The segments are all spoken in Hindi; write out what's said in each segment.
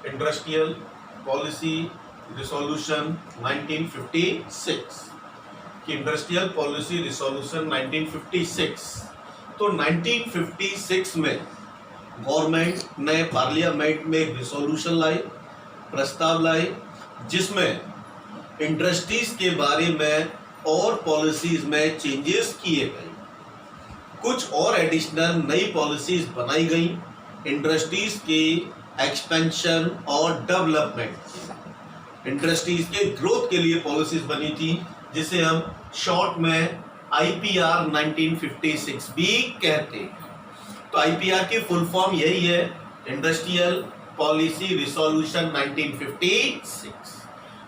इंडस्ट्रियल पॉलिसी रिसोल्यूशन 1956 कि इंडस्ट्रियल पॉलिसी रिसोल्यूशन 1956। तो 1956 में गवर्नमेंट ने पार्लियामेंट में एक रिसोल्यूशन लाई, प्रस्ताव लाई, जिसमें इंडस्ट्रीज के बारे में और पॉलिसीज में चेंजेस किए गए, कुछ और एडिशनल नई पॉलिसीज बनाई गई इंडस्ट्रीज के एक्सपेंशन और डेवलपमेंट, इंडस्ट्रीज के ग्रोथ के लिए पॉलिसीज बनी थी, जिसे हम शॉर्ट में आईपीआर 1956 भी कहते हैं। तो आईपीआर की फुल फॉर्म यही है, इंडस्ट्रियल पॉलिसी रिसोल्यूशन 1956।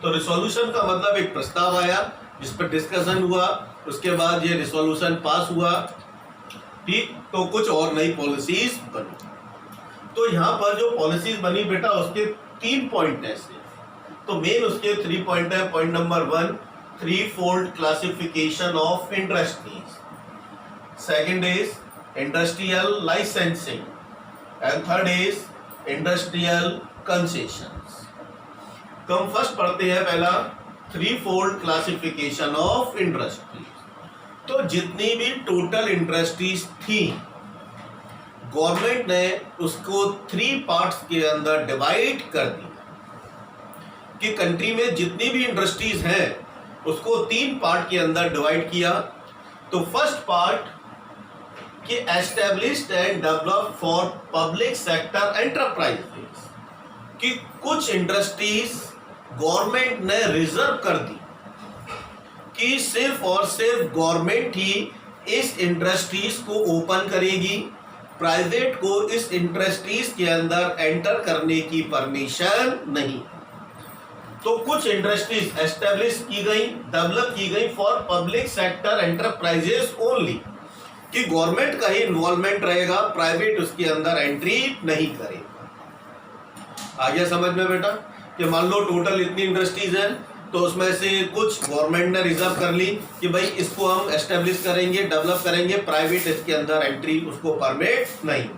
तो रिसोल्यूशन का मतलब एक प्रस्ताव आया जिस पर डिस्कशन हुआ, उसके बाद ये रिसोल्यूशन पास हुआ, ठीक। तो कुछ और नई पॉलिसीज बनी। तो यहाँ पर जो पॉलिसीज बनी बेटा, उसके 3 पॉइंट है। तो मेन उसके 3 पॉइंट है। Point number 1, 3-fold classification of industries, second is industrial licensing, and third is industrial concessions. तो हम फर्स्ट पढ़ते हैं पहला 3-fold क्लासिफिकेशन ऑफ इंडस्ट्रीज। तो जितनी भी टोटल इंडस्ट्रीज थी, गवर्नमेंट ने उसको 3 पार्ट्स के अंदर डिवाइड कर दी कि कंट्री में जितनी भी इंडस्ट्रीज हैं उसको 3 पार्ट के अंदर डिवाइड किया। तो फर्स्ट पार्ट कि established and developed for public sector enterprises, कि कुछ इंडस्ट्रीज गवर्नमेंट ने रिजर्व कर दी कि सिर्फ और सिर्फ गवर्नमेंट ही इस इंडस्ट्रीज को ओपन करेगी, प्राइवेट को इस इंडस्ट्रीज के अंदर एंटर करने की परमिशन नहीं। तो कुछ इंडस्ट्रीज एस्टेब्लिश की गई, डेवलप की गई for public sector enterprises only, कि गवर्नमेंट का ही इन्वॉल्वमेंट रहेगा, प्राइवेट उसके अंदर एंट्री नहीं करेगा। आ गया समझ में बेटा? कि मान लो टोटल इतनी इंडस्ट्रीज हैं, तो उसमें से कुछ गवर्नमेंट ने रिजर्व कर ली कि भाई इसको हम एस्टेब्लिश करेंगे, डेवलप करेंगे, प्राइवेट इसके अंदर एंट्री उसको परमिट नहीं।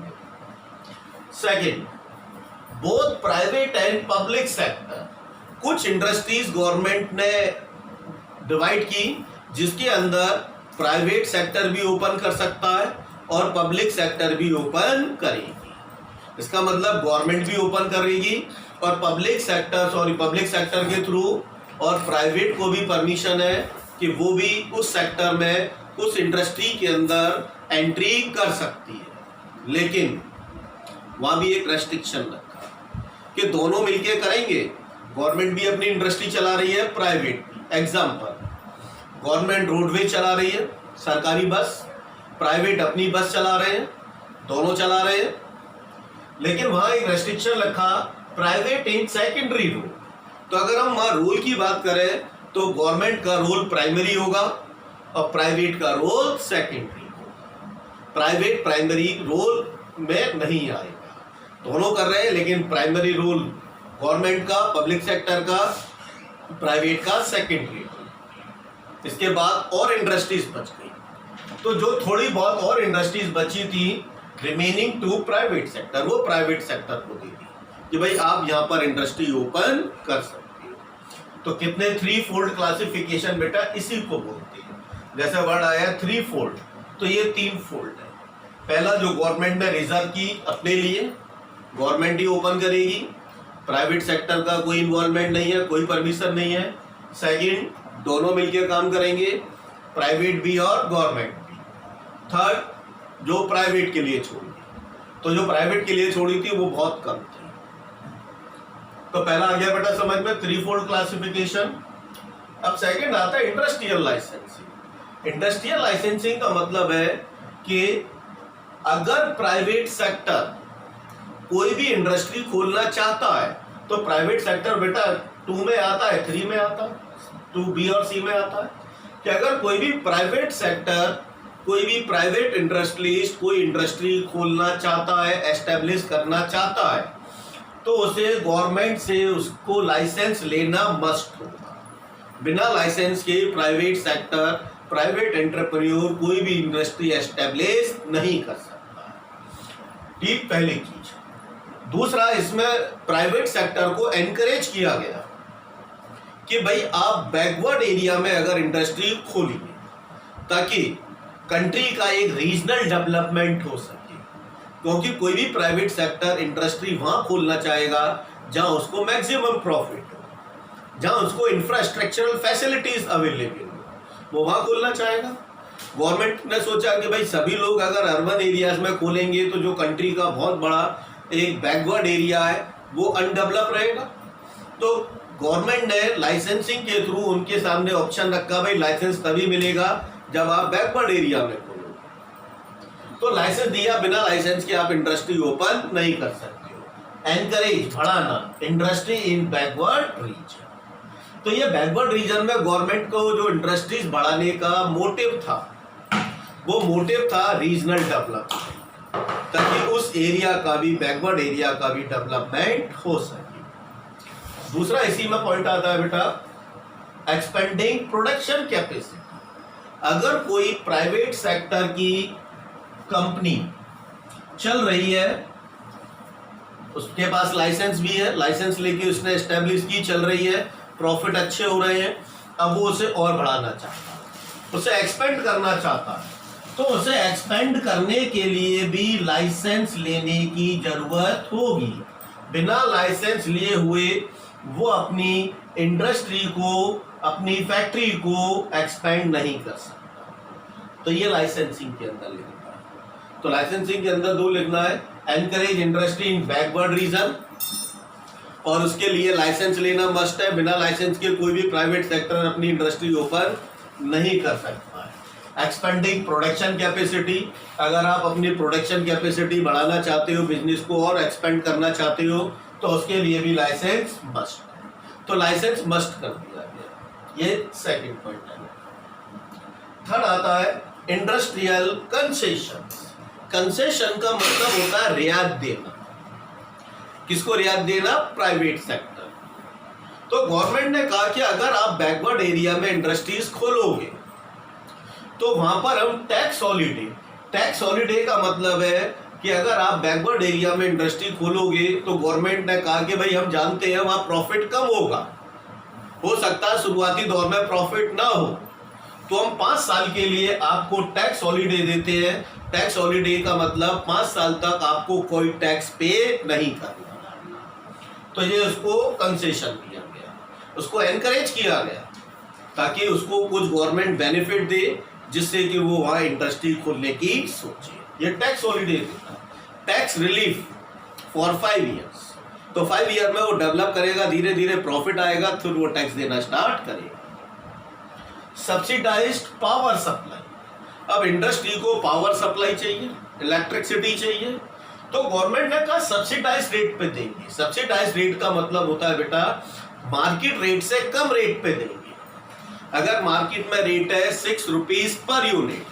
Second, both private and public sector, कुछ इंडस्ट्रीज गवर्नमेंट ने डिवाइड की जिसके अंदर प्राइवेट सेक्टर भी ओपन कर सकता है और पब्लिक सेक्टर भी ओपन करेगी। इसका मतलब गवर्नमेंट भी ओपन करेगी और पब्लिक सेक्टर के थ्रू, और प्राइवेट को भी परमिशन है कि वो भी उस सेक्टर में, उस इंडस्ट्री के अंदर एंट्री कर सकती है। लेकिन वहां भी एक रेस्ट्रिक्शन रखा कि दोनों मिलके करेंगे, गवर्नमेंट भी अपनी इंडस्ट्री चला रही है, प्राइवेट भी। एग्जाम्पल, गवर्नमेंट रोडवे चला रही है, सरकारी बस, प्राइवेट अपनी बस चला रहे हैं, दोनों चला रहे हैं, लेकिन वहां एक रेस्ट्रिक्शन रखा, प्राइवेट इन सेकेंडरी रोल। तो अगर हम वहां रोल की बात करें तो गवर्नमेंट का रोल प्राइमरी होगा और प्राइवेट का रोल सेकेंडरी होगा। प्राइवेट प्राइमरी रोल में नहीं आएगा, दोनों कर रहे हैं, लेकिन प्राइमरी रोल गवर्नमेंट का, पब्लिक सेक्टर का, प्राइवेट का सेकेंडरी। इसके बाद और इंडस्ट्रीज बच गई, तो जो थोड़ी बहुत और इंडस्ट्रीज बची थी, रिमेनिंग टू प्राइवेट सेक्टर, वो प्राइवेट सेक्टर को दे दी कि भाई आप यहाँ पर इंडस्ट्री ओपन कर सकते हो। तो कितने 3-fold क्लासिफिकेशन बेटा, इसी को बोलते हैं। जैसे वर्ड आया 3-fold, तो ये 3-fold है। पहला जो गवर्नमेंट ने रिजर्व की अपने लिए, गवर्नमेंट ही ओपन करेगी, प्राइवेट सेक्टर का कोई इन्वॉल्वमेंट नहीं है, कोई परमिशन नहीं है। सेकंड, दोनों मिलकर काम करेंगे, प्राइवेट भी और गवर्नमेंट भी। थर्ड, जो प्राइवेट के लिए छोड़ी, तो जो प्राइवेट के लिए छोड़ी थी वो बहुत कम थी। तो पहला आ गया बेटा समझ में 3-fold क्लासिफिकेशन। अब सेकंड आता है इंडस्ट्रियल लाइसेंसिंग। इंडस्ट्रियल लाइसेंसिंग का मतलब है कि अगर प्राइवेट सेक्टर कोई भी इंडस्ट्री खोलना चाहता है, तो प्राइवेट सेक्टर बेटा 2 में आता है, 3 में आता है, 2B और C में आता है, कि अगर कोई भी प्राइवेट सेक्टर, कोई भी प्राइवेट इंडस्ट्रीज कोई इंडस्ट्री खोलना चाहता है, एस्टेब्लिश करना चाहता है, तो उसे गवर्नमेंट से उसको लाइसेंस लेना मस्ट होगा। बिना लाइसेंस के प्राइवेट सेक्टर, प्राइवेट एंटरप्रेन्योर कोई भी इंडस्ट्री एस्टेब्लिश नहीं कर सकता। ठीक, पहली चीज। दूसरा, इसमें प्राइवेट सेक्टर को एनकरेज किया गया कि भाई आप बैकवर्ड एरिया में अगर इंडस्ट्री खोलिए ताकि कंट्री का एक रीजनल डेवलपमेंट हो सके, क्योंकि कोई भी प्राइवेट सेक्टर इंडस्ट्री वहां खोलना चाहेगा जहां उसको मैक्सिमम प्रॉफिट हो, जहां उसको इंफ्रास्ट्रक्चरल फैसिलिटीज अवेलेबल हो, वो वहां खोलना चाहेगा। गवर्नमेंट ने सोचा कि भाई सभी लोग अगर अर्बन एरियाज में खोलेंगे तो जो कंट्री का बहुत बड़ा एक बैकवर्ड एरिया है वो अनडेवलप रहेगा। तो गवर्नमेंट ने लाइसेंसिंग के थ्रू उनके सामने ऑप्शन रखा, भाई लाइसेंस तभी मिलेगा जब आप बैकवर्ड एरिया में खोलोगे। तो लाइसेंस दिया, बिना लाइसेंस के आप इंडस्ट्री ओपन नहीं कर सकते हो। एनकरेज, बढ़ाना इंडस्ट्री इन बैकवर्ड रीजन। तो ये बैकवर्ड रीजन में गवर्नमेंट को जो इंडस्ट्रीज बढ़ाने का मोटिव था, वो मोटिव था रीजनल डेवलपमेंट, ताकि उस एरिया का भी, बैकवर्ड एरिया का भी डेवलपमेंट हो सके। दूसरा इसी में पॉइंट आता है बेटा, एक्सपेंडिंग प्रोडक्शन कैपेसिटी। अगर कोई प्राइवेट सेक्टर की कंपनी चल रही है, उसके पास लाइसेंस भी है, लाइसेंस लेके उसने एस्टेब्लिश की, चल रही है, प्रॉफिट अच्छे हो रहे हैं, अब वो उसे और बढ़ाना चाहता है, उसे एक्सपेंड करना चाहता है, तो उसे एक्सपेंड करने के लिए भी लाइसेंस लेने की जरूरत होगी। बिना लाइसेंस लिए हुए वो अपनी इंडस्ट्री को, अपनी फैक्ट्री को एक्सपेंड नहीं कर सकता। तो ये लाइसेंसिंग के अंदर लिखना है। तो लाइसेंसिंग के अंदर दो लिखना है, encourage industry in backward region, और उसके लिए लाइसेंस लेना मस्ट है। बिना लाइसेंस के कोई भी प्राइवेट सेक्टर अपनी इंडस्ट्री ओपन नहीं कर सकता है। एक्सपेंडिंग प्रोडक्शन कैपेसिटी, अगर आप अपनी प्रोडक्शन कैपेसिटी बढ़ाना चाहते हो, बिजनेस को और एक्सपेंड करना चाहते हो, तो उसके लिए भी लाइसेंस मस्ट है। तो लाइसेंस मस्ट कर दिया गया, ये सेकंड पॉइंट है। थर्ड आता है इंडस्ट्रियल कंसेशन। कंसेशन का मतलब होता है रियायत देना। किसको रियायत देना? Private sector. तो गवर्नमेंट ने कहा कि अगर आप बैकवर्ड एरिया में इंडस्ट्रीज खोलोगे तो वहां पर हम टैक्स हॉलीडे, टैक्स हॉलीडे का मतलब है कि अगर आप बैकवर्ड एरिया में इंडस्ट्री खोलोगे तो गवर्नमेंट ने कहा कि भाई हम जानते हैं वहां प्रॉफिट कम होगा, हो सकता है शुरुआती दौर में प्रॉफिट ना हो, तो हम 5 साल के लिए आपको टैक्स हॉलीडे देते हैं। टैक्स हॉलीडे का मतलब 5 साल तक आपको कोई टैक्स पे नहीं करना। तो ये उसको कंसेशन दिया गया, उसको एनकरेज किया गया ताकि उसको कुछ गवर्नमेंट बेनिफिट दे जिससे कि वो वहाँ इंडस्ट्री खोलने की सोचे। ये टैक्स हॉलीडे देता है। टैक्स रिलीफ फॉर 5 ईयर्स, तो 5 ईयर में वो डेवलप करेगा, धीरे धीरे प्रॉफिट आएगा, फिर वो टैक्स देना स्टार्ट करेगा। सब्सिडाइज्ड पावर सप्लाई, अब इंडस्ट्री को पावर सप्लाई चाहिए, इलेक्ट्रिसिटी चाहिए, तो गवर्नमेंट ने कहा सब्सिडाइज रेट पे देंगे। सब्सिडाइज रेट का मतलब होता है बेटा मार्केट रेट से कम रेट पे देंगे। अगर मार्केट में रेट है 6 रुपीज पर यूनिट,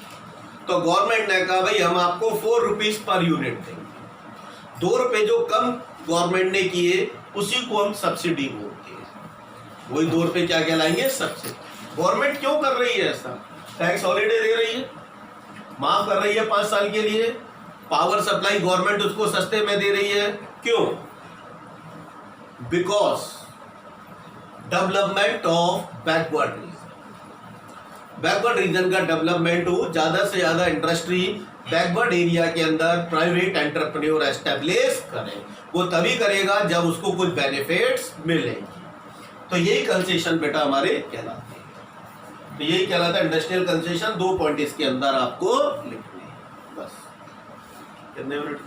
तो गवर्नमेंट ने कहा भाई हम आपको 4 रुपीज पर यूनिट देंगे। 2 रुपए जो कम गवर्नमेंट ने किए उसी को हम सब्सिडी बोलते हैं। वही 2 रुपए क्या कहलाएंगे? सब्सिडी। गवर्नमेंट क्यों कर रही है ऐसा? टैक्स हॉलीडे दे रही है, माफ कर रही है 5 साल के लिए। पावर सप्लाई गवर्नमेंट उसको सस्ते में दे रही है, क्यों? Because development of backward region, backward region का डेवलपमेंट हो, ज्यादा से ज्यादा इंडस्ट्री बैकवर्ड एरिया के अंदर प्राइवेट एंटरप्रेन्योर एस्टेब्लिश करे। वो तभी करेगा जब उसको कुछ बेनिफिट्स मिलेंगे। तो यही कंसेशन बेटा हमारे कहलाते हैं। तो यही कहलाता है इंडस्ट्रियल कंसेशन। 2 पॉइंट इसके अंदर आपको लिखने हैं बस। कितने मिनट?